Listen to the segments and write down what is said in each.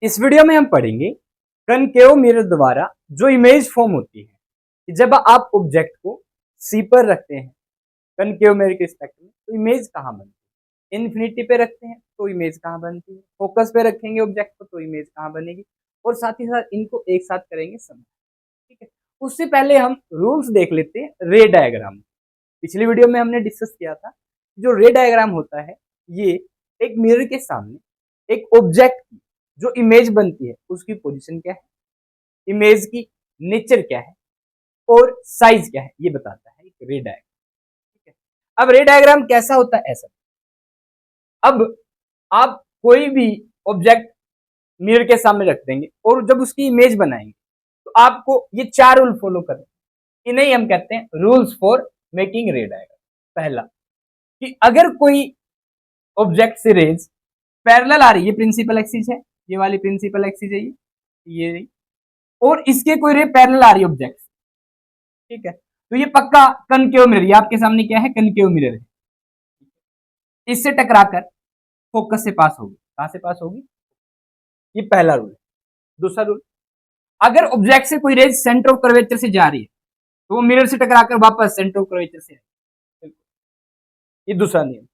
इस वीडियो में हम पढ़ेंगे कनकेव मिरर द्वारा जो इमेज फॉर्म होती है कि जब आप ऑब्जेक्ट को सी पर रखते हैं कनकेव मिरर के रिस्पेक्ट में तो इमेज कहाँ बनती है, इन्फिनिटी पे रखते हैं तो इमेज कहाँ बनती है, फोकस पे रखेंगे ऑब्जेक्ट को तो इमेज कहाँ बनेगी, और साथ ही साथ इनको एक साथ करेंगे समझ। ठीक है, उससे पहले हम रूल्स देख लेते हैं रे डायग्राम। पिछली वीडियो में हमने डिस्कस किया था जो रे डायग्राम होता है ये एक मिरर के सामने एक ऑब्जेक्ट की जो इमेज बनती है उसकी पोजीशन क्या है, इमेज की नेचर क्या है और साइज क्या है ये बताता है एक रे डायग्राम। ठीक है, अब रे डायग्राम कैसा होता है ऐसा। अब आप कोई भी ऑब्जेक्ट मिरर के सामने रख देंगे और जब उसकी इमेज बनाएंगे तो आपको ये चार रूल फॉलो करने, इन्हें हम कहते हैं रूल्स फॉर मेकिंग रे डायग्राम। पहला कि अगर कोई ऑब्जेक्ट से रेज पैरेलल आ रही है, प्रिंसिपल एक्सिस है, ये वाली प्रिंसिपल एक्सिस है ये रही, और इसके कोई रे पैरेलल आ रही है ऑब्जेक्ट, ठीक है, तो ये पक्का कनकेव मिरर, ये आपके सामने क्या है कनकेव मिरर है, इससे टकराकर फोकस से पास होगी। कहां से पास होगी, ये पहला रूल है। दूसरा रूल, अगर ऑब्जेक्ट से कोई रेज सेंटर ऑफ कर्वेचर से जा रही है तो वो मिरर से टकराकर वापस सेंटर ऑफ कर्वेचर से आएगी, ये दूसरा नियम।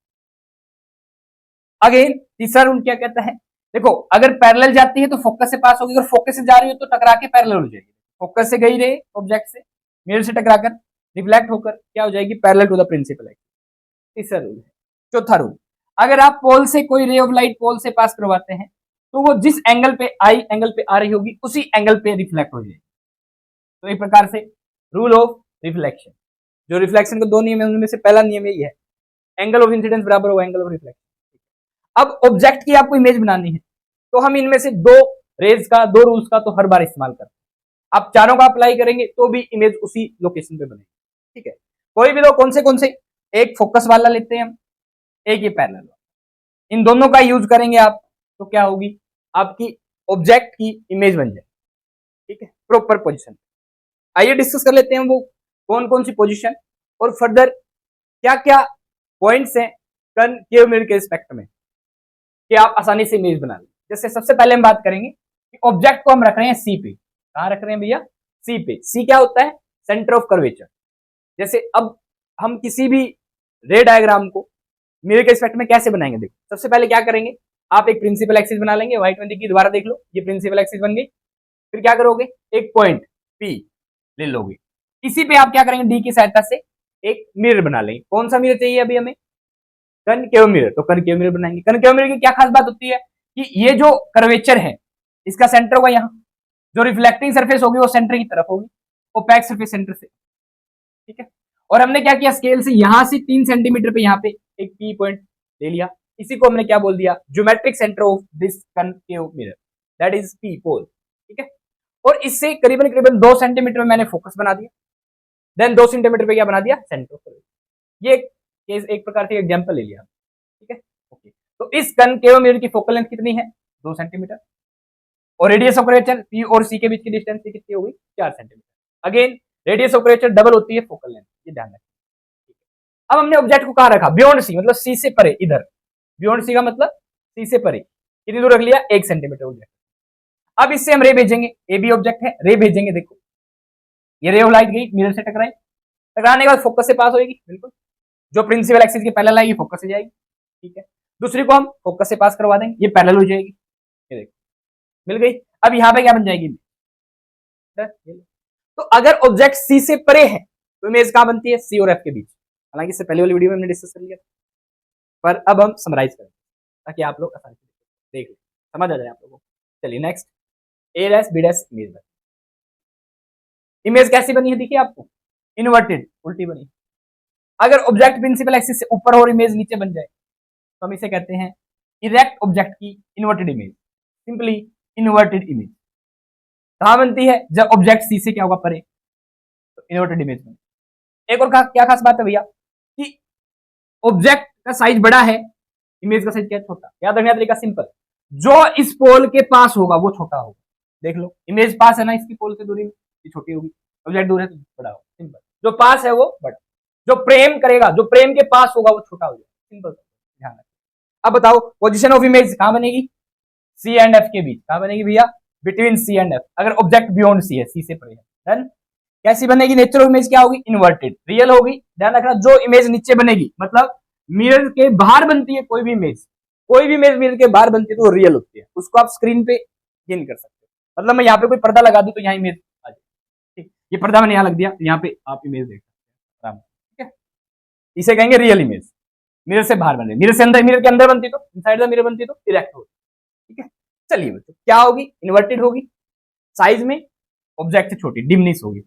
अगेन तीसरा रूल क्या कहता है, देखो अगर पैरेलल जाती है तो फोकस से पास होगी, अगर फोकस से जा रही हो तो टकरा के पैरेलल हो जाएगी। फोकस से गई रे ऑब्जेक्ट से मिरर से टकराकर रिफ्लेक्ट होकर क्या हो जाएगी, parallel to the principal axis. तीसरा रूल है। चौथा रूल, अगर आप पोल से कोई रे ऑफ लाइट पोल से पास करवाते हैं तो वो जिस एंगल पे आई एंगल पे आ रही होगी उसी एंगल पे रिफ्लेक्ट हो जाएगी। तो एक प्रकार से रूल ऑफ रिफ्लेक्शन, जो रिफ्लेक्शन के दो नियम है उनमें से पहला नियम यही है, एंगल ऑफ इंसिडेंस बराबर होगा एंगल ऑफ रिफ्लेक्शन। अब ऑब्जेक्ट की आपको इमेज बनानी है तो हम इनमें से दो रेज का, दो रूल्स का तो हर बार इस्तेमाल करते हैं। आप चारों का अप्लाई करेंगे तो भी इमेज उसी लोकेशन पे बनेगी। ठीक है, कोई भी दो कौन से, एक फोकस वाला लेते हैं हम, एक ये पैरेलल वाला, इन दोनों का यूज करेंगे आप तो क्या होगी, आपकी ऑब्जेक्ट की इमेज बन जाएगी। ठीक है, प्रॉपर पोजिशन। आइए डिस्कस कर लेते हैं वो कौन सी पोजिशन और फर्दर क्या क्या पॉइंट्स हैं कनकेव मिरर के रिस्पेक्ट में कि आप आसानी से इमेज बना लें। जैसे सबसे पहले हम बात करेंगे कि ऑब्जेक्ट को हम रख रहे हैं सी पे। कहां रख रहे हैं भैया, सी पे। सी क्या होता है, सेंटर ऑफ कर्वेचर। जैसे अब हम किसी भी रे डायग्राम को मिरर के रिस्पेक्ट में कैसे बनाएंगे, देखो सबसे पहले क्या करेंगे, आप एक प्रिंसिपल एक्सिस बना लेंगे, व्हाइट में दिखी दोबारा देख लो, ये प्रिंसिपल एक्सिस बन गई। फिर क्या करोगे, एक पॉइंट पी ले लोगे, इसी पे आप क्या करेंगे, डी की सहायता से एक मिरर बना लेंगे। कौन सा मिरर चाहिए अभी हमें, कनकेव मिरर, तो कनकेव मिरर बनाएंगे। कनकेव मिरर की क्या खास बात होती है कि ये जो कर्वेचर है इसका सेंटर होगा यहाँ, जो रिफ्लेक्टिंग सरफेस होगी वो सेंटर की तरफ होगी, ओपैक सरफेस सेंटर से। ठीक है, और हमने क्या किया, स्केल से यहां से 3 सेंटीमीटर पे यहाँ पे एक पी पॉइंट ले लिया, इसी को हमने क्या बोल दिया, geometric centre of this concave mirror, that is P pole. ठीक है, और इससे करीबन करीबन 2 सेंटीमीटर में मैंने फोकस बना दिया, देन 2 सेंटीमीटर पे क्या बना दिया, सेंटर ऑफ कर्वेचर। ये केस एक प्रकार से एग्जांपल ले लिया। ठीक है, ओके, तो इस कनकेव मिरर की फोकल लेंथ कितनी है, 2 सेंटीमीटर, और रेडियस ऑफ कर्वेचर पी और सी के बीच की डिस्टेंस कितनी होगी, 4 centimetre. Again radius of curvature double होती है फोकल लेंथ, ये ध्यान रखें। अब हमने ऑब्जेक्ट को कहां रखा, बियॉन्ड सी, मतलब सी से परे, इधर बियॉन्ड सी का मतलब सी से परे, कितनी दूर रख लिया, 1 सेंटीमीटर ऑब्जेक्ट। अब इससे हम रे भेजेंगे, ए बी ऑब्जेक्ट है, रे भेजेंगे, देखो ये रे ऑफ लाइट गई मिरर से टकराई, टकराने के बाद फोकस से पास होगी, बिल्कुल जो प्रिंसिपल एक्सिस के पैरेलल आएगी फोकस से जाएगी। ठीक है, दूसरी को हम फोकस से पास करवा देंगे, ये पैरेलल हो जाएगी, ये देखो मिल गई। अब यहाँ पे क्या बन जाएगी, तो अगर ऑब्जेक्ट सी से परे है तो इमेज कहां बनती है, सी और एफ के बीच। हालांकि इससे पहले वाली वीडियो में हमने डिस्कस कर लिया, पर अब हम समराइज करें ताकि आप लोग आसानी से देख लें, समझ आ जाए आप लोगों को। चलिए नेक्स्ट, ए डैश बी डैश इमेज बनी। इमेज कैसी बनी है, देखिए आपको इन्वर्टेड, उल्टी बनी। अगर ऑब्जेक्ट प्रिंसिपल एक्सिस से ऊपर और इमेज नीचे बन जाए तो हम इसे कहते हैं इरेक्ट ऑब्जेक्ट की inverted image, simply inverted image. कहां बनती है, जब ऑब्जेक्ट सी से क्या होगा, परे, तो इन्वर्टेड इमेज बनती। एक और क्या खास बात है भैया कि ऑब्जेक्ट का साइज बड़ा है, इमेज का साइज क्या छोटा। याद रखने का तरीका सिंपल, जो इस पोल के पास होगा वो छोटा होगा। देख लो इमेज पास है ना, इसकी पोल से दूरी में, ये छोटी होगी, ऑब्जेक्ट दूर है तो बड़ा होगा, सिंपल। जो पास है वो बड़ा, जो प्रेम करेगा, जो प्रेम के पास होगा वो छोटा हो जाएगा, सिंपल, ध्यान रखिए। अब बताओ पोजीशन ऑफ इमेज कहां बनेगी, सी एंड एफ के बीच कहाँ बनेगी भैया, बिटवीन सी एंड एफ, अगर ऑब्जेक्ट बियॉन्ड सी है, सी से परे है। डन। कैसी बनेगी, नेचर ऑफ इमेज क्या होगी, इन्वर्टेड, रियल होगी। ध्यान रखना, जो इमेज नीचे बनेगी मतलब मिरर के बाहर बनती है कोई भी इमेज, कोई भी इमेज मिरर के बाहर बनती है तो वो रियल होती है, उसको आप स्क्रीन पे गेन कर सकते हो। मतलब मैं यहाँ पे कोई पर्दा लगा दूं तो यहाँ इमेज आ जाए, ठीक, ये पर्दा मैंने यहाँ लग दिया तो यहाँ पे आप इमेज देख सकते हैं, ठीक है, इसे कहेंगे रियल इमेज। मिरर से बाहर बन रही, मिरर से अंदर, मिरर के अंदर बनती तो इनसाइड द मिरर बनती तो इरेक्ट होती, ठीक है। चलिए बच्चों, क्या होगी, इन्वर्टेड होगी, साइज में ऑब्जेक्ट से छोटी, डिमनिश होगी,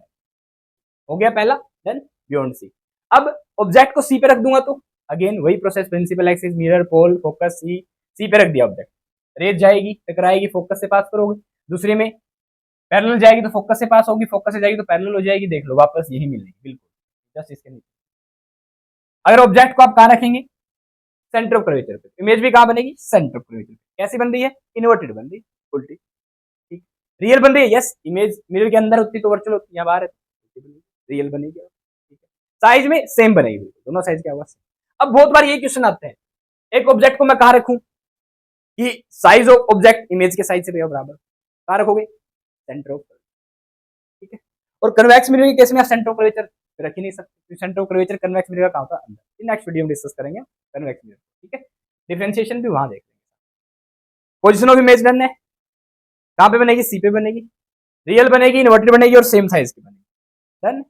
हो गया पहला। Then beyond C. अब ऑब्जेक्ट को सी पे रख दूंगा तो अगेन वही प्रोसेस, प्रिंसिपल एक्सिस, मिरर, पोल, फोकस, सी पे रख दिया ऑब्जेक्ट, रेज जाएगी, टकराएगी, फोकस से पास करोगे, दूसरे में पैरेलल जाएगी तो फोकस से पास होगी, फोकस से जाएगी तो पैरेलल हो जाएगी, देख लो वापस यही मिलेगी, बिल्कुल जस्ट इसके नीचे। अगर ऑब्जेक्ट को आप कहां रखेंगे, सेंटर ऑफ कर्वेचर पे, इमेज भी कहां बनेगी, सेंटर ऑफ कर्वेचर पे। कैसी बन रही है, इन्वर्टेड बन रही है, उल्टी, ठीक। रियल बन रही है, यस, इमेज मिरर के अंदर होती तो वर्चुअल होती, यहाँ बाहर है, रियल बनेगी, ठीक है। साइज में सेम बनेगी, दोनों साइज क्या हुआ। अब बहुत बार ये क्वेश्चन आते हैं, एक ऑब्जेक्ट को मैं कहां रखूं कि साइज ऑफ ऑब्जेक्ट इमेज के साइज से बराबर, कहां रखोगे, सेंटर ऑफ, ठीक है। और कन्वेक्स मिरर के केस में आप सेंटर ऑफ कर्वेचर रख ही नहीं सकते, centre of curvature convex mirror का कहां होता है, अंदर। नेक्स्ट वीडियो में डिस्कस करेंगे कन्वेक्स मिरर, ठीक है, डिफरेंशिएशन भी वहां देख लेंगे। पोजीशन ऑफ इमेज डन है, कहां पे बनेगी, सी पे बनेगी, रियल बनेगी, इन्वर्टेड बनेगी और सेम साइज की बनेगी, डन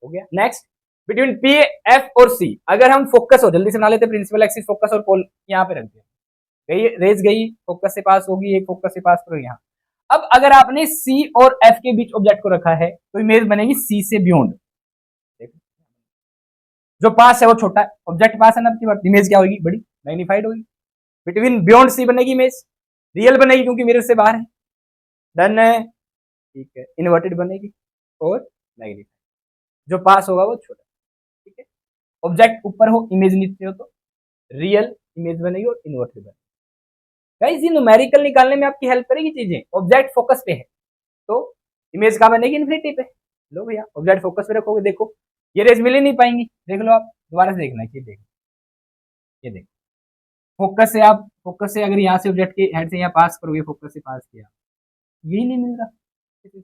हो गया। नेक्स्ट, बिटवीन पी, एफ और सी, अगर हम फोकस हो, जल्दी से बना लेते, प्रिंसिपल एक्सिस, फोकस और पोल यहाँ पे रख दिया, गई रेज गई, फोकस से पास होगी, एक फोकस से पास करो यहाँ। अब अगर आपने सी और एफ के बीच ऑब्जेक्ट को रखा है तो इमेज बनेगी सी से बियॉन्ड, जो पास है वो छोटा है, ऑब्जेक्ट पास है ना, आपकी बात, इमेज क्या होगी, बड़ी, मैग्नीफाइड होगी। बिटवीन बियॉन्ड सी बनेगी इमेज, रियल बनेगी क्योंकि मिरर से बाहर है, डन है, ठीक है। इन्वर्टेड बनेगी और मैग्नीफाइड, जो पास होगा वो छोटा, ठीक है। ऑब्जेक्ट ऊपर हो, इमेज नीचे हो तो रियल इमेज बनेगी और इन्वर्टेड बनेगी। गाइस ये न्यूमेरिकल निकालने में आपकी हेल्प करेगी चीजें। ऑब्जेक्ट फोकस पे है तो इमेज कहां बनेगी, इन्फिनिटी पे। लो भैया ऑब्जेक्ट फोकस पे रखोगे, देखो ये रेज मिल ही नहीं पाएंगी, देख लो आप दोबारा से देखना, ये देखो, ये देखो, फोकस से आप, फोकस से अगर यहाँ से ऑब्जेक्ट के हेड से यहाँ पास करोगे, फोकस से पास किया, यही नहीं मिल रहा।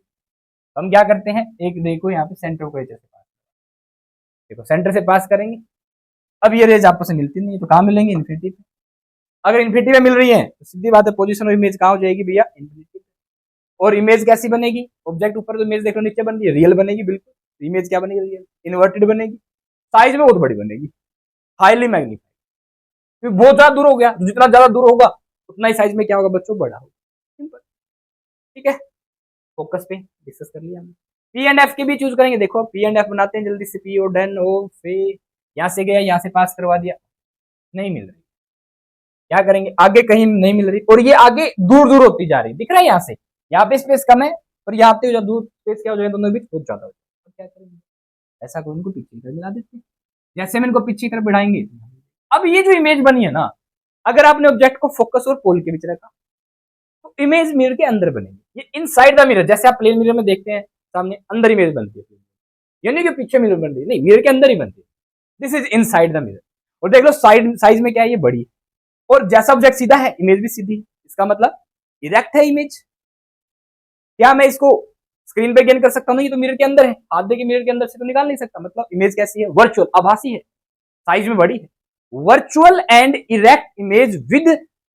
हम क्या करते हैं, एक देखो यहाँ पे सेंटर को से पास, देखो सेंटर से पास करेंगे, अब ये रेज आपस में मिलती नहीं है तो कहाँ मिलेंगे, इन्फिनिटी पे। अगर इन्फिनिटी में मिल रही है तो सीधी बात है, पोजीशन ऑफ इमेज कहाँ हो जाएगी भैया, इन्फिनिटी। और इमेज कैसी बनेगी, ऑब्जेक्ट ऊपर तो इमेज देखो नीचे बन रही है, रियल बनेगी बिल्कुल, इमेज क्या बनेगी, रियल, इन्वर्टेड बनेगी, साइज में बहुत बड़ी बनेगी, हाईली मैग्नीफाइड, क्योंकि बहुत ज्यादा दूर हो गया, जितना ज्यादा दूर होगा उतना ही साइज में क्या होगा बच्चों, बड़ा होगा, सिंपल, ठीक है। फोकस पे डिस्कस कर लिया हमने। पी एंड एफ के भी चूज करेंगे, देखो पी एंड एफ बनाते हैं जल्दी से, पी ओ डन ओ फे, यहाँ से गया यहाँ से पास करवा दिया, नहीं मिल रही, क्या करेंगे, आगे कहीं नहीं मिल रही, और ये आगे दूर दूर होती जा रही, दिख रहा है यहाँ से, यहाँ पे स्पेस कम है और यहाँ पे दूर स्पेस क्या हो जाएगा, दोनों के बीच बहुत ज्यादा हो जाएगा, क्या करेंगे, ऐसा करो उनको पीछे की तरफ मिला देते हैं, जैसे हम इनको पीछे की तरफ बढ़ाएंगे। अब ये जो इमेज बनी है ना, अगर आपने ऑब्जेक्ट को फोकस और पोल के बीच रखा तो इमेज मिरर के अंदर बनेगी, ये इनसाइड द मिरर, जैसे आप प्लेन मिरर में देखते हैं सामने अंदर इमेज बनती है, यानी कि पीछे मिरर बन रही है, नहीं मिरर के अंदर ही बनती है, this is inside the mirror. और देख लो साइड, साइज में क्या है, ये बड़ी है, और जैसा ऑब्जेक्ट सीधा है इमेज भी सीधी, इसका मतलब इरेक्ट है इमेज। क्या मैं इसको स्क्रीन पे गेन कर सकता हूँ, ये तो मिरर के अंदर है, हाथ दे के मिरर के अंदर से तो निकाल नहीं सकता, मतलब इमेज कैसी है, वर्चुअल, आभासी है, साइज में बड़ी है, virtual and erect image with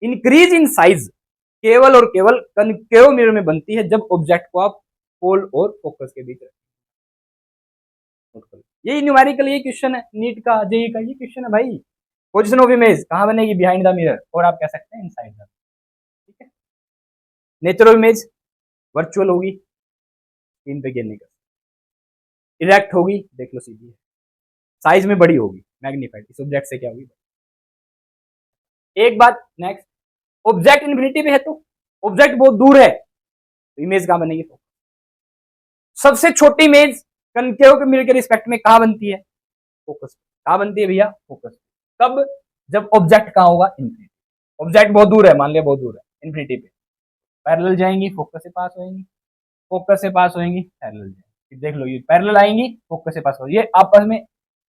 increase in size केवल और केवल कनकेव मिरर में बनती है, जब ऑब्जेक्ट को आप पोल और फोकस के बीच रखें। यही न्यूमेरिकल ये क्वेश्चन है, नीट का, जेई का ये क्वेश्चन है भाई। पोजीशन ऑफ इमेज कहां बनेगी, बिहाइंड द मिरर, और आप कह सकते हैं इनसाइड द, ठीक है। नेचर ऑफ इमेज वर्चुअल होगी, स्क्रीन पे गेन नहीं कर, इरेक्ट होगी, देख लो सीधी है, साइज में बड़ी होगी, मैग्नीफाइड, इस ऑब्जेक्ट से क्या होगी, एक बात। नेक्स्ट, ऑब्जेक्ट इन्फिनिटी पे है तो ऑब्जेक्ट बहुत दूर है तो इमेज कहां बनेगी, सबसे छोटी इमेज कनकेव के मिरर के रिस्पेक्ट में कहां बनती है, फोकस, कहां बनती है भैया, फोकस, कब, जब ऑब्जेक्ट कहां होगा, इन्फिनिटी, ऑब्जेक्ट बहुत दूर है, मान लिया बहुत दूर है, इन्फिनिटी पे पैरेलल जाएंगी, फोकस से पास होएंगी, फोकस से पास होएंगी, पैरेलल जाएंगी, देख लो ये पैरेलल आएंगी, फोकस से पास होगी, ये आपस में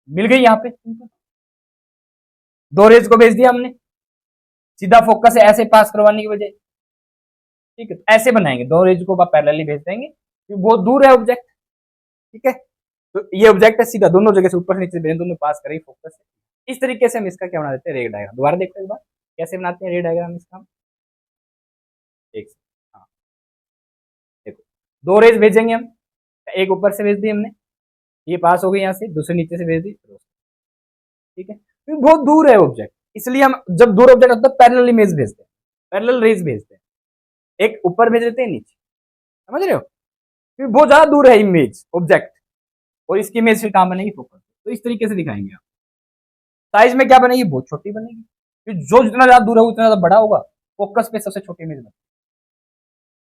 मिल गई, यहाँ पे दो रेज को भेज दिया हमने, सीधा फोकस है ऐसे पास करवाने की बजाय, ठीक है, तो ऐसे बनाएंगे, दो रेज को आप पैरेलली भेज देंगे क्योंकि बहुत दूर है ऑब्जेक्ट, ठीक है, तो ये ऑब्जेक्ट है सीधा दोनों जगह से ऊपर से नीचे भेज, दोनों पास करेंगे फोकस से। इस तरीके से हम इसका क्या बना देते हैं, रे डायग्राम। दोबारा देखो एक बार कैसे बनाते हैं रे डायग्राम इसका। एक हाँ देखो, दो रेज भेजेंगे हम, एक ऊपर से भेज दी हमने, ये पास हो गई यहाँ से, दूसरे नीचे से भेज दी, ठीक है, क्योंकि बहुत दूर है ऑब्जेक्ट, इसलिए हम जब दूर ऑब्जेक्ट होता है पैरेलल इमेज भेजते हैं, पैरेलल रेज भेजते हैं, एक ऊपर भेज देते हैं नीचे, समझ रहे हो, क्योंकि बहुत ज्यादा दूर है इमेज ऑब्जेक्ट, और इसकी इमेज फिर कहां बनेगी, फोकस। तो इस तरीके से दिखाएंगे आप। साइज में क्या बनेगी, बहुत छोटी बनेगी, क्योंकि जो जितना ज्यादा दूर है उतना ज्यादा बड़ा होगा, फोकस पे सबसे छोटी इमेज बनेगी,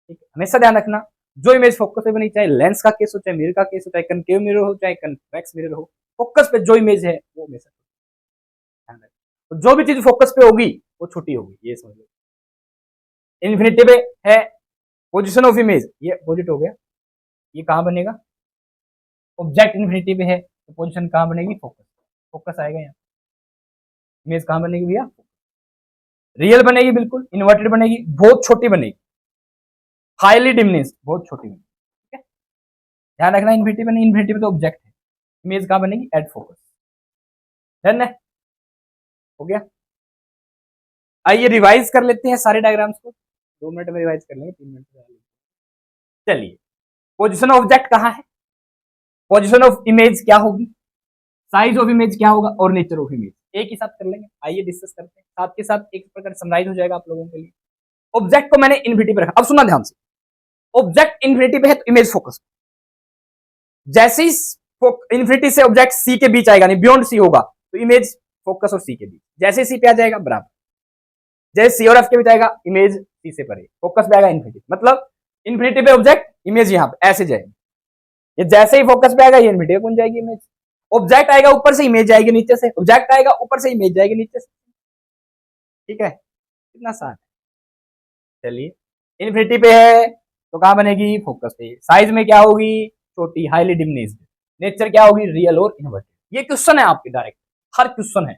ठीक है, हमेशा ध्यान रखना, जो इमेज फोकस पे बनी, चाहे लेंस का केस हो, चाहे मिरर का केस हो, चाहे कनकेव मिरर हो, चाहे कन्वेक्स मिरर हो, फोकस पे जो इमेज है वो हमेशा ध्यान रखना, तो जो भी चीज फोकस पे होगी वो छोटी होगी, ये समझ लो। इन्फिनिटी पे है पोजिशन ऑफ इमेज, ये अपोजिट हो गया, ये कहां बनेगा, ऑब्जेक्ट इन्फिनिटी पे है तो पोजीशन कहां बनेगी, फोकस, फोकस आएगा यहाँ, इमेज कहां बनेगी भैया, रियल बनेगी, बिल्कुल इन्वर्टेड बनेगी, बहुत छोटी बनेगी, हाईली डिमिनिश्ड, बहुत छोटी बनेगी, ठीक है, ध्यान रखना, इन्फिनिटी पे नहीं, इन्फिनिटी पे तो ऑब्जेक्ट है, इमेज कहां बनेगी, एट फोकस, डन है, हो गया। आइए रिवाइज कर लेते हैं सारे डायग्राम्स को, 2 मिनट में रिवाइज कर लेंगे, 3 मिनट में। चलिए, पोजिशन ऑफ ऑब्जेक्ट कहां है, पोजिशन ऑफ इमेज क्या होगी, साइज ऑफ इमेज क्या होगा, और नेचर ऑफ इमेज एक ही साथ कर लेंगे। आइए डिस्कस करते हैं, साथ के साथ एक प्रकार समराइज हो जाएगा आप लोगों के लिए। ऑब्जेक्ट को मैंने इन्फिनिटी पे रखा, अब सुनना ध्यान से, ऑब्जेक्ट इन्फिनिटी पे है तो इमेज फोकस, जैसे ही इन्फिनिटी से ऑब्जेक्ट सी के बीच आएगा, नहीं बियॉन्ड सी होगा, तो इमेज फोकस और सी के बीच, जैसे सी पे आ जाएगा बराबर, जैसे सी और एफ के बीच आएगा इमेज सी से परे, फोकस पे आएगा इन्फिनिटी, मतलब इन्फिनिटी पे ऑब्जेक्ट, इमेज यहाँ पे ऐसे जाएगी, ये जैसे ही फोकस पे आएगा ये इन्फिनिटी पे पहुंच जाएगी इमेज, ऑब्जेक्ट आएगा ऊपर से इमेज जाएगी नीचे से, ऑब्जेक्ट आएगा ऊपर से इमेज जाएगी नीचे से, ठीक है, कितना आसान है। चलिए, इन्फिनिटी पे है तो कहां बनेगी, फोकस पे, साइज में क्या होगी, छोटी, हाईली डिमिनिश्ड, नेचर क्या होगी, रियल और इन्वर्टेड। ये क्वेश्चन है आपके डायरेक्ट, हर क्वेश्चन है,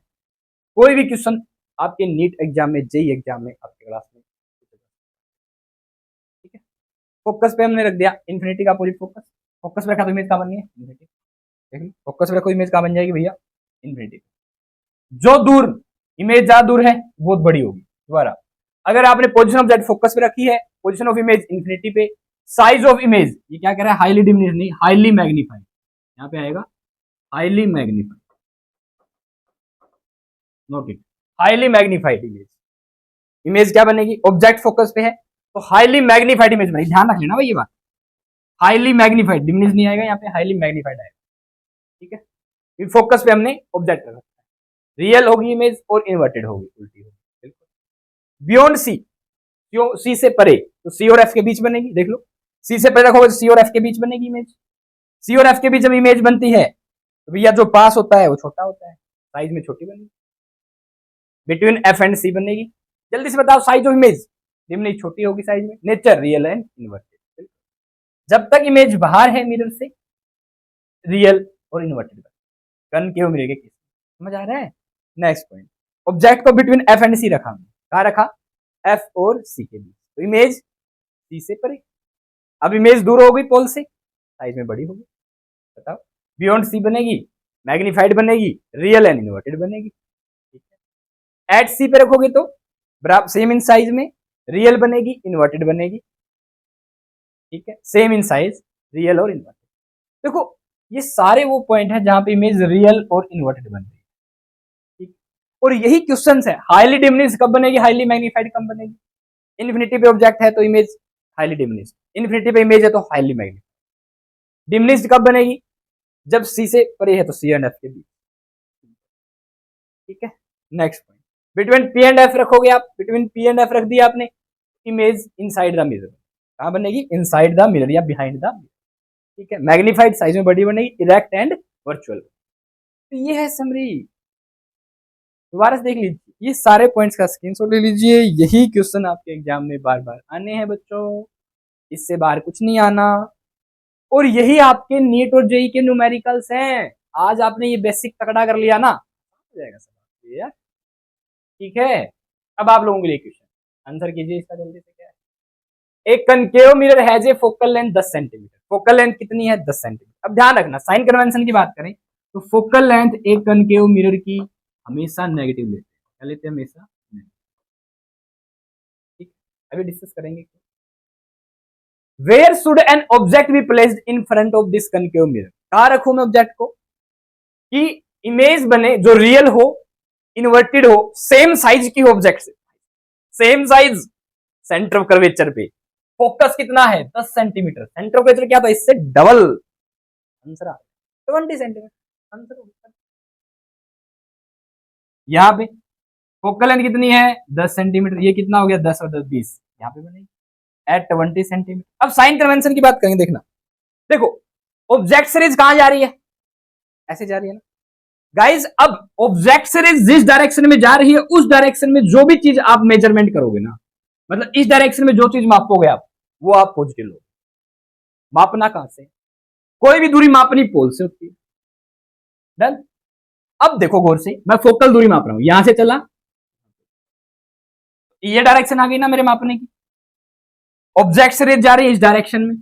कोई भी क्वेश्चन आपके नीट एग्जाम में, जेई एग्जाम में, आपके क्लास में, ठीक है। फोकस पे हमने रख दिया इन्फिनिटी का अपोजिट फोकस, फोकस पे रखा तो इमेज कहां बननी है, इन्फिनिटी, देख लो, फोकस पे रखो इमेज कहां बन जाएगी भैया, इन्फिनिटी। जो दूर इमेज ज्यादा दूर है बहुत बड़ी होगी, दोबारा, अगर आपने पोजीशन ऑफ ऑब्जेक्ट फोकस पे रखी है, पोजीशन ऑफ इमेज इन्फिनिटी पे, साइज ऑफ इमेज ये क्या कह रहा है, हाईली डिमिनिश्ड नहीं, हाईली मैग्नीफाइड, यहाँ पे आएगा highly magnified, note it, highly magnified image, image क्या बनेगी, ऑब्जेक्ट फोकस पे है तो हाईली मैग्नीफाइड इमेज बनेगी, ध्यान रख लेना भाई ये बात, हाईली मैग्नीफाइड, डिमिनिश्ड नहीं आएगा यहाँ पे, हाईली मैग्नीफाइड आएगा, ठीक है, फोकस पे हमने ऑब्जेक्ट रखा, रियल होगी इमेज और इन्वर्टेड होगी, उल्टी होगी, बिल्कुल। बियॉन्ड सी, सी से परे तो सी और एफ के बीच बनेगी, देख लो, सी से परे रखोगे तो सी और एफ के बीच बनेगी इमेज, सी और एफ के बीच जब इमेज बनती है तो भैया जो पास होता है वो छोटा होता है, साइज में छोटी बनेगी, बिटवीन एफ एंड सी बनेगी। जल्दी से बताओ, साइज ऑफ इमेज डिमिनिश, छोटी होगी साइज में, नेचर रियल एंड इन्वर्टेड, जब तक इमेज बाहर है मिरर से, रियल और इन्वर्टेड, कनकेव मिरर के केस, समझ आ रहा है। नेक्स्ट पॉइंट, ऑब्जेक्ट को बिटवीन एफ एंड सी रखा, कहा रखा, एफ और सी के बीच, तो इमेज सी से परे, अब इमेज दूर हो गई पोल से, साइज में बड़ी होगी, बताओ, बियॉन्ड सी बनेगी, मैग्नीफाइड बनेगी, रियल एंड इन्वर्टेड बनेगी, ठीक है। एट सी पे रखोगे तो बराबर सेम इन साइज में, रियल बनेगी, इन्वर्टेड बनेगी, ठीक है, सेम इन साइज, रियल और इन्वर्टेड। देखो ये सारे वो पॉइंट है जहां पे इमेज रियल और इन्वर्टेड बन रही है, ठीक, और यही क्वेश्चन है, हाईली डिमिनिश्ड कब बनेगी, हाईली मैग्नीफाइड कब बनेगी, इन्फिनिटी पे ऑब्जेक्ट है तो इमेज हाईली डिमिनिश्ड, इन्फिनिटी पे इमेज है तो हाईली मैग्नीफाइड, डिमिनिश्ड कब बनेगी, जब सी से परे है तो सी एंड एफ के बीच, ठीक है। Next point, between P and F रखोगे आप, बिटवीन पी एंड एफ रख दिया आपने, इमेज इनसाइड द मिरर, कहां बनेगी, इनसाइड द मिरर या बिहाइंड द मिरर, ठीक है, मैग्नीफाइड, साइज में बड़ी बनेगी, इरेक्ट एंड वर्चुअल। तो ये है समरी, दोबारा से देख लीजिए, ये सारे पॉइंट्स का स्क्रीनशॉट ले लीजिए, यही क्वेश्चन आपके एग्जाम में बार बार आने हैं बच्चों, इससे बाहर कुछ नहीं आना, और यही आपके नीट और जेई के न्यूमेरिकल्स हैं। आज आपने ये बेसिक तगड़ा कर लिया ना, हो जाएगा सब यार, ठीक है। अब आप लोगों के लिए क्वेश्चन, आंसर कीजिए इसका जल्दी से। क्या है? एक concave mirror has a focal length 10 centimetre. Focal length कितनी है? 10 सेंटीमीटर। अब ध्यान रखना, साइन कन्वेंशन की बात करें तो फोकल लेंथ एक कनकेव मिरर की हमेशा नेगेटिव लेते हैं। क्या लेते हैं? हमेशा नेगेटिव। ठीक, अभी डिस्कस करेंगे। Where should an object be placed in front of this concave mirror? कहां रखूं मैं ऑब्जेक्ट को कि इमेज बने जो रियल हो, इन्वर्टेड हो, सेम साइज की हो ऑब्जेक्ट से, same size, centre of curvature पे। फोकस कितना है? 10 सेंटीमीटर। सेंटर ऑफ कर्वेचर क्या था? इससे डबल। Answer 20 centimetre answer. यहां पे फोकल लेंथ कितनी है? 10 सेंटीमीटर। ये कितना हो गया? 10 और 10 20। यहां पे बनेगी एट 20 सेंटीमीटर। अब साइन कन्वेंशन की बात करेंगे, देखना, देखो ऑब्जेक्ट सीरीज कहां जा रही है? ऐसे जा रही है ना गाइस। अब ऑब्जेक्ट सीरीज जिस डायरेक्शन में जा रही है उस डायरेक्शन में जो भी चीज आप मेजरमेंट करोगे ना, मतलब इस डायरेक्शन में जो चीज मापोगे आप, वो आप पॉजिटिव लो। मापना कहां से? कोई भी दूरी मापनी पोल से होती है। डन। अब देखो गौर से, मैं फोकल दूरी माप रहा हूं, यहां से चला, ये डायरेक्शन आ गई ना मेरे मापने की। ऑब्जेक्ट सीरीज जा रही है इस डायरेक्शन में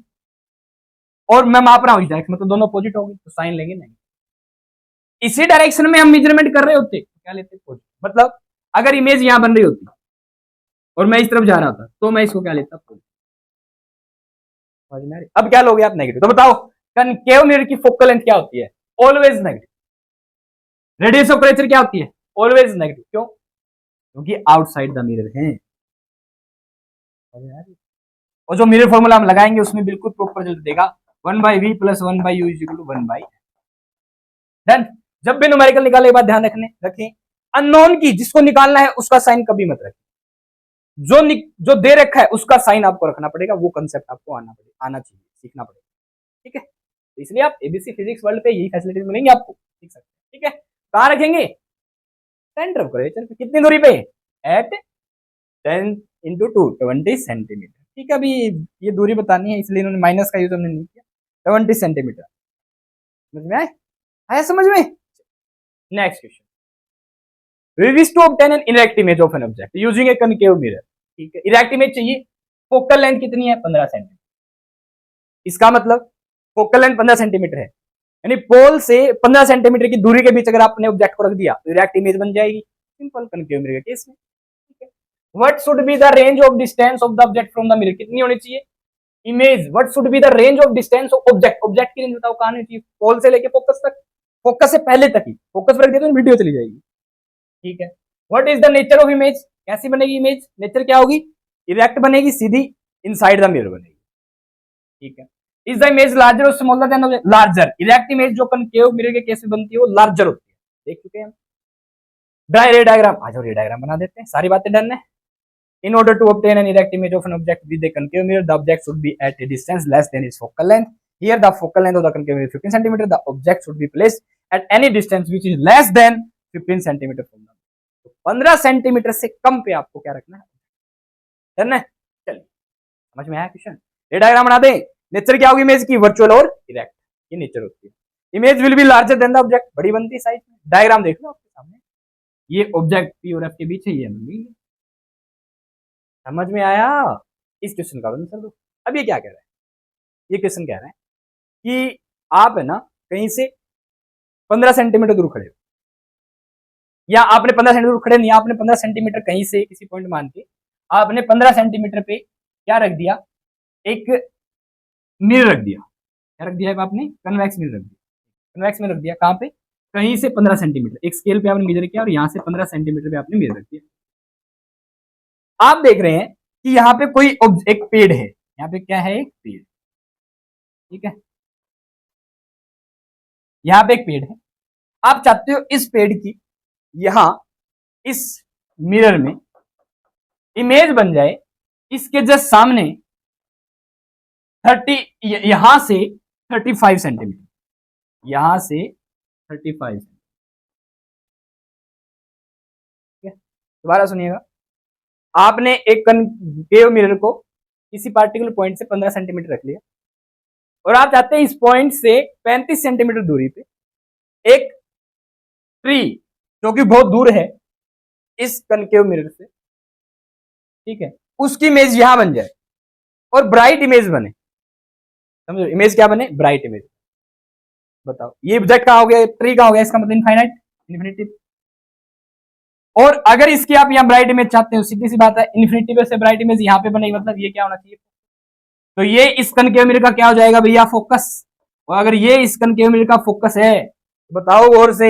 और मैं माप रहा हूं इस डायरेक्शन में, तो दोनों अपोजिट हो गए, तो साइन लेंगे नहीं। इसी डायरेक्शन में हम मेजरमेंट कर रहे होते, क्या लेते? पॉजिटिव। मतलब अगर इमेज यहां बन रही होती और मैं इस तरफ जा रहा था तो मैं इसको क्या लेता? पॉजिटिव। अब क्या लोगे आप? नेगेटिव। तो बताओ कनकेव मिरर की फोकल लेंथ क्या होती है? Always negative. Radius of curvature क्या होती है? Always negative. क्यों? क्योंकि आउटसाइड द मिरर है। और जो मिरर फॉर्मूला हम लगाएंगे उसमें बिल्कुल प्रॉपर रिजल्ट देगा। 1/v plus 1/u is equal to 1/। Done. जब भी न्यूमेरिकल निकालने के बाद ध्यान रखें अननोन की जिसको निकालना है उसका साइन कभी मत रखें। जो दे रखा है उसका साइन आपको रखना पड़ेगा। वो कंसेप्ट आपको आना चाहिए, सीखना पड़ेगा। ठीक है, तो इसलिए आप एबीसी फिजिक्स वर्ल्ड पे यही फैसिलिटीज मिलेंगी आपको, सीख सकते हैं। ठीक है, कहां रखेंगे? सेंटर ऑफ कर्वेचर पे। कितनी दूरी पे? At 10 into 2 20 centimetre. ठीक है, अभी ये दूरी बतानी है इसलिए इन्होंने माइनस का यूज हमने नहीं किया। 20 सेंटीमीटर। समझ में आया समझ में? Next question, we wish to obtain an erect image of an object using a concave mirror। ठीक है, इरेक्ट इमेज चाहिए। फोकल लेंथ कितनी है? 15 सेंटीमीटर। इसका मतलब फोकल लेंथ 15 सेंटीमीटर है, यानी पोल से 15 सेंटीमीटर की दूरी के बीच अगर आपने ऑब्जेक्ट को रख दिया तो इरेक्ट इमेज बन जाएगी। सिंपल कनकेव मिरर के केस में। ठीक है, what should be the range of distance of the object from the mirror? कितनी होनी चाहिए image? What should be the range of distance of object? Object की रेंज बताओ, कहां होनी चाहिए? पोल से लेके फोकस तक, फोकस से पहले तक ही। फोकस पर रख दिया तो वीडियो चली जाएगी। ठीक है, what is the nature of image? कैसी बनेगी इमेज? नेचर क्या होगी? इरेक्ट बनेगी, सीधी, इनसाइड द मिरर बनेगी। ठीक है, इज द इमेज लार्जर और smaller than? Larger. Erect image जो कनकेव मिरर के केस में बनती है वो लार्जर होती है, देख चुके हैं हम। ड्राई रे डायग्राम, आ जाओ रे डायग्राम बना देते हैं, सारी बातें डन है। In order to obtain an erect image of an object with a concave mirror, the object should be at a distance less than its focal length. Here, the focal length of the concave mirror is 15 centimeter. The object should be placed at any distance which is less than 15 centimeter from the mirror. तो 15 centimetre से कम पे आपको क्या रखना है? Done है? चलिए, समझ में आया क्वेश्चन? ये डायग्राम बना दें। नेचर क्या होगी इमेज की? वर्चुअल और इरेक्ट, ये नेचर होती है। Image will be larger than the object, बड़ी बनती है साइज में। डायग्राम देख लो आपके सामने, ये ऑब्जेक्ट पी और एफ के बीच है, ये एम। समझ में आया? इस क्वेश्चन का आंसर दो। अब ये क्या कह रहा है? ये क्वेश्चन कह रहा है कि आप है ना कहीं से 15 सेंटीमीटर दूर खड़े हो, या आपने 15 सेंटीमीटर दूर खड़े नहीं, आपने 15 सेंटीमीटर कहीं से किसी पॉइंट मान के आपने 15 सेंटीमीटर पे क्या रख दिया? एक मिरर रख दिया। क्या रख दिया है आपने? कन्वेक्स मिरर रख दिया। कन्वेक्स मिरर रख दिया कहां पे? कहीं से 15 सेंटीमीटर, एक स्केल पे आपने मेजर किया और यहां से 15 सेंटीमीटर पे आपने मिरर रख दिया। आप देख रहे हैं कि यहाँ पे कोई एक पेड़ है, यहाँ पे क्या है? एक पेड़। ठीक है, यहाँ पे एक पेड़ है। आप चाहते हो इस पेड़ की यहां इस मिरर में इमेज बन जाए, इसके जस्ट सामने 30, यहां से 35 सेंटीमीटर, यहां से 35 सेंटीमीटर। दोबारा सुनिएगा, आपने एक कनकेव मिरर को किसी पार्टिकुलर पॉइंट से 15 सेंटीमीटर रख लिया और आप चाहते हैं इस पॉइंट से 35 सेंटीमीटर दूरी पे एक ट्री जो कि बहुत दूर है इस कनकेव मिरर से ठीक है, उसकी इमेज यहां बन जाए और ब्राइट इमेज बने, समझो, इमेज क्या बने, ब्राइट इमेज। बताओ ये ऑब्जेक्ट कहां हो गया, ट्री कहां हो गया, इसका मतलब इनफाइनाइट, इन्फिनिटी। और अगर इसकी आप यहाँ ब्राइट इमेज चाहते हो, सीधी सी बात है, इन्फिनिटी पे से ब्राइट इमेज यहाँ पे बनेगी, मतलब ये क्या होना चाहिए, तो ये इस कनकेव मिरर का क्या हो जाएगा भैया, फोकस। और अगर ये इस कनकेव मिरर का फोकस है, तो बताओ गौर से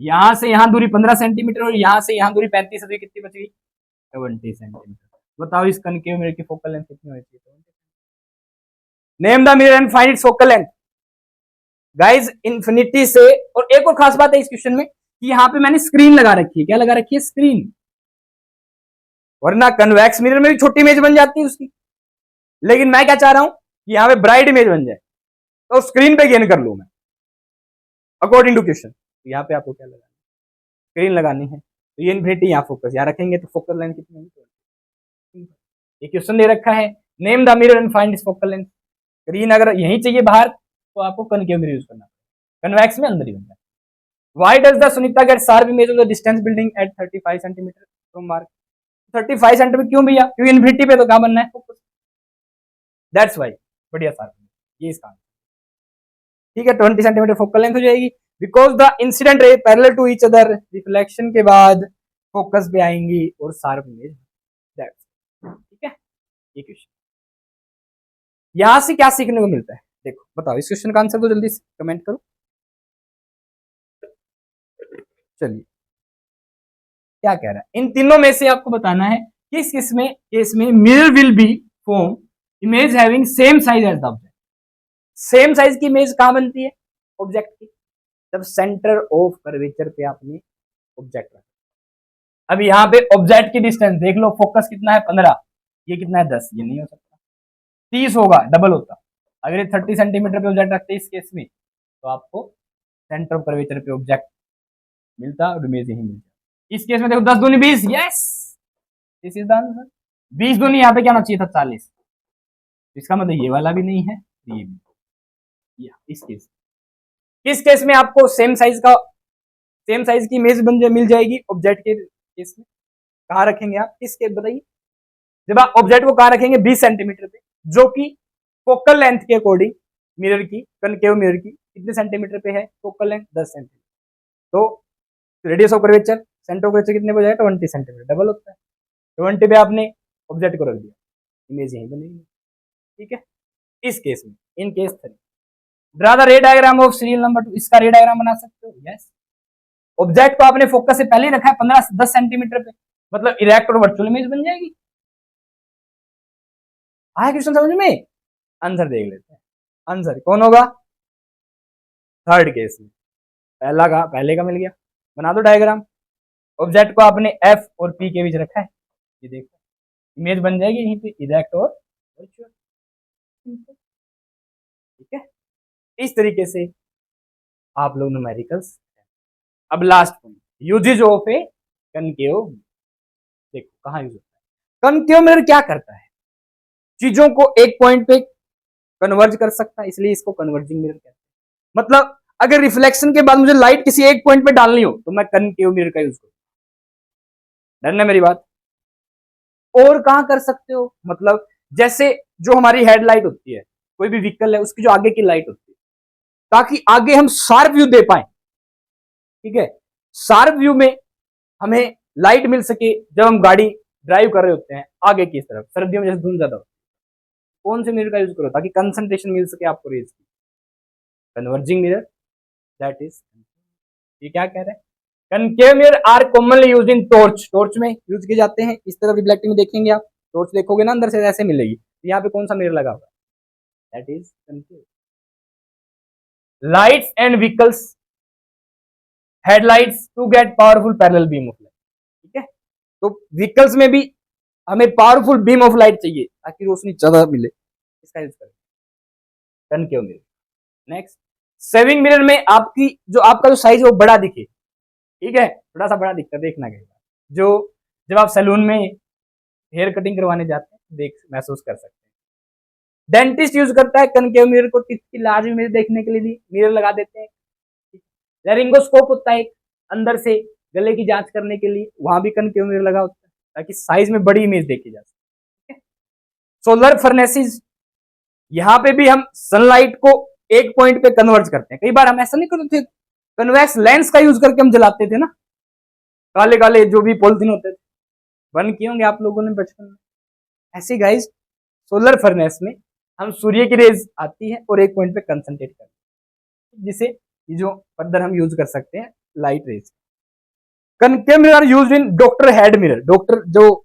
यहां दूरी 15 सेंटीमीटर और यहां से यहां दूरी 35 है, कितनी बच गई, 70 सेंटीमीटर। बताओ इस कनकेव मिरर की फोकल लेंथ कितनी होनी चाहिए, name the mirror and find its focal length. Guys infinity से, और एक और खास बात है इस क्वेश्चन में कि यहां पे मैंने स्क्रीन लगा रखी है, क्या लगा रखी है, स्क्रीन, वरना कन्वेक्स मिरर में भी छोटी इमेज बन जाती है उसकी, लेकिन मैं क्या चाह रहा हूं कि यहां पे ब्राइट इमेज बन जाए, तो स्क्रीन पे गेन कर लू मैं अकॉर्डिंग टू क्वेश्चन। तो यहाँ पे आपको क्या लगाना है, स्क्रीन लगानी है, तो ये इन्फिनिटी यहाँ फोकस यहाँ रखेंगे, तो फोकल लेंथ कितनी होगी, ये क्वेश्चन दे रखा है, name the mirror and find its focal length. Screen अगर यहीं चाहिए बाहर, तो आपको कनकेव मिरर यूज करना, कन्वेक्स में अंदर ही बनता है। Why does the Sunita get sharp image of the distance building at 35 centimetre from mark? 35 centimetre क्यों भैया, क्योंकि इन्फिनिटी पे तो कहां बनना है, फोकस, दैट्स वाई, बढ़िया शार्प, ये इसका, ठीक है, 20 सेंटीमीटर फोकल लेंथ हो जाएगी, because the incident ray parallel to each other, reflection के बाद फोकस पे आएंगी और शार्प इमेज, दैट्स, ठीक है, ये क्वेश्चन। यहां से क्या सीखने को मिलता है, देखो बताओ इस क्वेश्चन का आंसर को जल्दी से कमेंट करो। चलिए क्या कह रहा है, इन तीनों में से आपको बताना है किस केस में mirror will be form image having same size as the object. Same size की इमेज कहां बनती है, ऑब्जेक्ट की, जब सेंटर ऑफ कर्वेचर पे आपने ऑब्जेक्ट रखा। अब यहाँ पे ऑब्जेक्ट की डिस्टेंस देख लो, फोकस कितना है 15, ये कितना है 10, ये नहीं हो सकता, 30 होगा, डबल होता। अगर ये 30 सेंटीमीटर पे ऑब्जेक्ट रखते इस केस में, तो आपको सेंटर ऑफ कर्वेचर पे ऑब्जेक्ट मिलता और इमेज यही मिलता। इस केस में देखो 10 दूनी 20, yes, this is the answer. 20 दूनी यहाँ पे क्या होना चाहिए था, 40, इसका मतलब ये वाला भी नहीं है, ये भी, इस केस में आपको सेम साइज की इमेज मिल जाएगी ऑब्जेक्ट के केस में। कहाँ रखेंगे आप, किस केस बताइए, जब आप ऑब्जेक्ट को कहाँ रखेंगे, 20 सेंटीमीटर पे, जो कि फोकल लेंथ के अकॉर्डिंग मिरर की, कनकेव मिरर की कितने सेंटीमीटर पे है, फोकल लेंथ 10 सेंटीमीटर, तो radius of curvature, centre of curvature कितने पे जाएगा, 20 सेंटीमीटर, डबल होता है, 20 पे आपने ऑब्जेक्ट को रख दिया, इमेज यहीं बनेगी, ठीक है। इस केस में, इन केस 3, ड्रा द रे डायग्राम ऑफ सीरियल नंबर 2, इसका रे डायग्राम बना सकते हो, यस। ऑब्जेक्ट को आपने फोकस से पहले ही रखा है 15-10 सेंटीमीटर पे, मतलब इरेक्ट और वर्चुअल इमेज बन जाएगी। आया क्वेश्चन समझ में, आंसर देख लेते हैं, आंसर कौन होगा, थर्ड केस में, पहले का मिल गया, बना दो डायग्राम। ऑब्जेक्ट को आपने एफ और पी के बीच रखा है, ये देखो इमेज बन जाएगी यहीं पे, इरेक्ट और वर्चुअल, ठीक है। इस तरीके से आप लोग न्यूमेरिकल्स। अब last point, usages of a concave, देखो कहां यूज होता है, कनकेव मिरर क्या करता है, चीजों को एक पॉइंट पे कन्वर्ज कर सकता है, इसलिए इसको कन्वर्जिंग मिरर कहते हैं। मतलब अगर रिफ्लेक्शन के बाद मुझे लाइट किसी एक पॉइंट पे डालनी हो, तो मैं कनकेव मिरर का यूज करूँ, डन है मेरी बात। और कहां कर सकते हो, मतलब जैसे जो हमारी हेडलाइट होती है, कोई भी व्हीकल है उसकी जो आगे की लाइट होती है, ताकि आगे हम शार्प व्यू दे पाए, ठीक है, शार्प व्यू में हमें लाइट मिल सके जब हम गाड़ी ड्राइव कर रहे होते हैं आगे की तरफ, सर्दियों में जैसे धुंध ज्यादा होती है, कौन से मिरर का यूज करो ताकि कंसंट्रेशन मिल सके आपको रेज की, कन्वर्जिंग मिरर, दैट इज, ये क्या कह रहे हैं, concave mirror are commonly used in torch में यूज किए जाते हैं। इस तरफ रिफ्लेक्टिंग में देखेंगे आप, टॉर्च देखोगे ना अंदर से ऐसे मिलेगी, तो यहाँ पे कौन सा मिरर लगा हुआ है, that is concave. Lights and vehicles, headlights to get powerful parallel beam of light, ठीक है, तो व्हीकल्स में भी हमें पावरफुल बीम ऑफ लाइट चाहिए ताकि रोशनी ज्यादा मिले, इसका यूज करें, concave mirror. Next, saving mirror में आपका जो साइज है वो बड़ा दिखे, ठीक है, थोड़ा सा बड़ा दिखता है, देखना कहीं जो जब आप सैलून में हेयर कटिंग करवाने जाते हैं देख महसूस कर सकते हैं। डेंटिस्ट यूज करता है कनकेव मिरर को, टीथ की लार्ज इमेज देखने के लिए भी मिरर लगा देते हैं। लैरिंगोस्कोप होता है अंदर से गले की जांच करने के लिए, वहां भी कनकेव मिरर लगा होता है। ताकि साइज में बड़ी इमेज देखी जा सके। सोलर फर्नेसेस, यहाँ पे भी हम सनलाइट को एक पॉइंट पे कन्वर्ज करते हैं। कई बार हम ऐसा नहीं करते थे, कन्वेक्स लेंस का यूज करके हम जलाते थे ना, काले काले जो भी पॉलिथीन होते थे, बंद किए होंगे आप लोगों ने बचपन में। ऐसे गाइस सोलर फर्नेस में हम सूर्य की रेज आती है और एक पॉइंट पे कंसंट्रेट करते हैं, जिसे ये जो फर्दर हम यूज कर सकते हैं light rays. Concave mirror used in doctor head mirror, doctor जो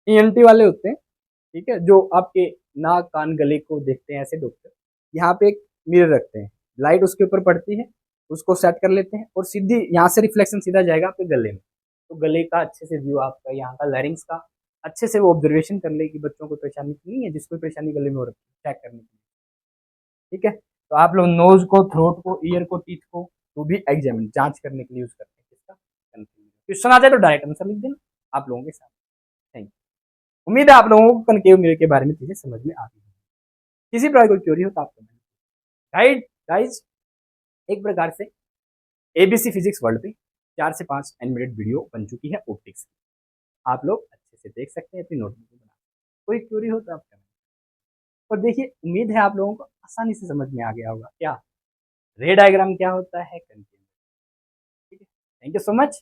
ईएनटी वाले होते हैं, ठीक है, जो आपके नाक कान गले को देखते हैं, ऐसे डॉक्टर यहाँ पे एक मिरर रखते हैं, लाइट उसके ऊपर पड़ती है, उसको सेट कर लेते हैं और सीधी यहाँ से रिफ्लेक्शन सीधा जाएगा आपके गले में, तो गले का अच्छे से व्यू आपका, यहाँ का लैरिंग्स का अच्छे से वो ऑब्जर्वेशन कर ले कि बच्चों को परेशानी नहीं है, जिसको परेशानी गले में हो रखी है, चेक करने के लिए। ठीक है, तो आप लोग नोज को, थ्रोट को, ईयर को, टीथ को तो भी एग्जामिन जांच करने के लिए यूज करते हैं किसका, क्वेश्चन आ जाए तो डायरेक्ट आंसर लिख देना आप लोगों के साथ। Thank you. उम्मीद है आप लोगों को कनकेव मिरर के बारे में चीजें समझ में आ गई। किसी प्रकार कोई क्वेरी हो तो आप गाइड गाइज एक प्रकार से एबीसी फिजिक्स वर्ल्ड पे 4 से 5 एनिमेटेड वीडियो बन चुकी है ऑप्टिक्स, आप लोग अच्छे से देख सकते हैं अपनी नोटबुक में बना। कोई क्वेरी हो तो आप करें। और देखिए उम्मीद है आप लोगों को आसानी से समझ में आ गया होगा क्या रे डायग्राम क्या होता है, कंटिन्यू। ठीक है, थैंक यू सो मच।